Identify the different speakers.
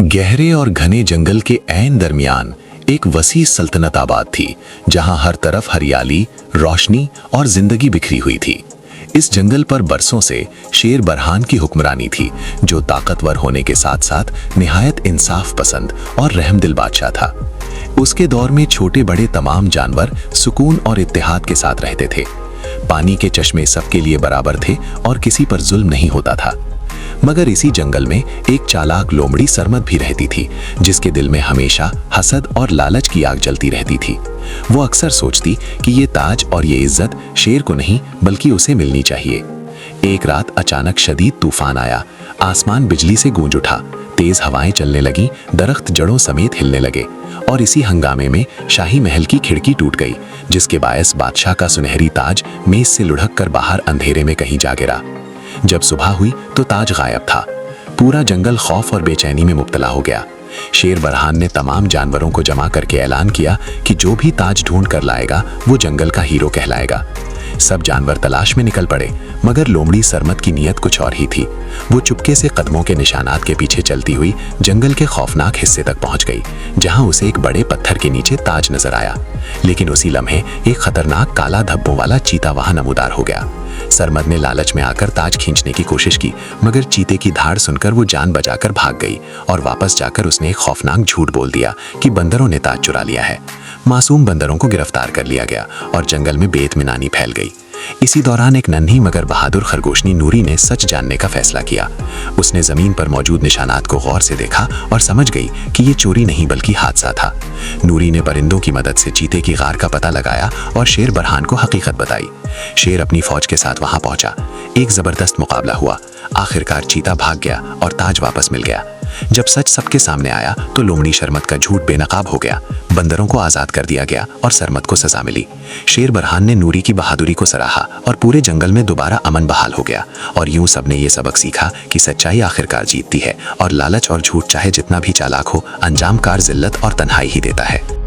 Speaker 1: गहरे और घने जंगल के ऐन दरमियान एक वसी सल्तनत आबाद थी, जहां हर तरफ हरियाली, रोशनी और जिंदगी बिखरी हुई थी। इस जंगल पर बरसों से शेर बरहान की हुक्मरानी थी, जो ताकतवर होने के साथ साथ निहायत इंसाफ पसंद और रहमदिल बादशाह था। उसके दौर में छोटे बड़े तमाम जानवर सुकून और इत्तेहाद के साथ रहते थे। पानी के चश्मे सबके लिए बराबर थे और किसी पर जुल्म नहीं होता था। मगर इसी जंगल में एक चालाक लोमड़ी सरमद भी रहती थी, जिसके दिल में हमेशा हसद और लालच की आग जलती रहती थी। वो अक्सर सोचती कि ये ताज और ये इज्जत शेर को नहीं बल्कि उसे मिलनी चाहिए। एक रात अचानक शदीद तूफान आया, आसमान बिजली से गूंज उठा, तेज हवाएं चलने लगीं, दरख्त जड़ों समेत हिलने लगे और इसी हंगामे में शाही महल की खिड़की टूट गई, जिसके बायस बादशाह का सुनहरी ताज मेज से लुढ़क कर बाहर अंधेरे में कहीं जा गिरा। जब सुबह हुई तो ताज गायब था। पूरा जंगल खौफ और बेचैनी में मुब्तला हो गया। शेर बरहान ने तमाम जानवरों को जमा करके ऐलान किया कि जो भी ताज ढूंढ कर लाएगा वो जंगल का हीरो कहलाएगा। सब जानवर तलाश में निकल पड़े, मगर लोमड़ी सरमद की नीयत कुछ और ही थी। वो चुपके से कदमों के निशानात के पीछे चलती हुई जंगल के खौफनाक हिस्से तक पहुंच गई, जहां उसे एक बड़े पत्थर के नीचे ताज नजर आया। लेकिन उसी लम्हे एक खतरनाक काला धब्बों वाला चीता वहां नमूदार हो गया। सरमद ने लालच में आकर ताज खींचने की कोशिश की, मगर चीते की धाड़ सुनकर वो जान बचाकर भाग गई और वापस जाकर उसने एक खौफनाक झूठ बोल दिया कि बंदरों ने ताज चुरा लिया है। मासूम बंदरों को गिरफ्तार कर लिया गया और जंगल में बेइत्मीनानी फैल गई। इसी दौरान एक नन्ही मगर बहादुर खरगोशनी नूरी ने सच जानने का फैसला किया। उसने जमीन पर मौजूद निशानात को गौर से देखा और समझ गई कि ये चोरी नहीं बल्कि हादसा था। नूरी ने परिंदों की मदद से चीते की गार का पता लगाया और शेर बरहान को हकीकत बताई। शेर अपनी फौज के साथ वहां पहुंचा। एक जबरदस्त मुकाबला हुआ। आखिरकार चीता भाग गया और ताज वापस मिल गया। जब सच सबके सामने आया तो लोमड़ी शरमद का झूठ बेनकाब हो गया। बंदरों को आजाद कर दिया गया और सरमद को सजा मिली। शेर बरहान ने नूरी की बहादुरी को सराहा और पूरे जंगल में दोबारा अमन बहाल हो गया। और यूं सबने ये सबक सीखा कि सच्चाई आखिरकार जीतती है और लालच और झूठ चाहे जितना भी चालाक हो, अंजाम कार जिल्लत और तन्हाई ही देता है।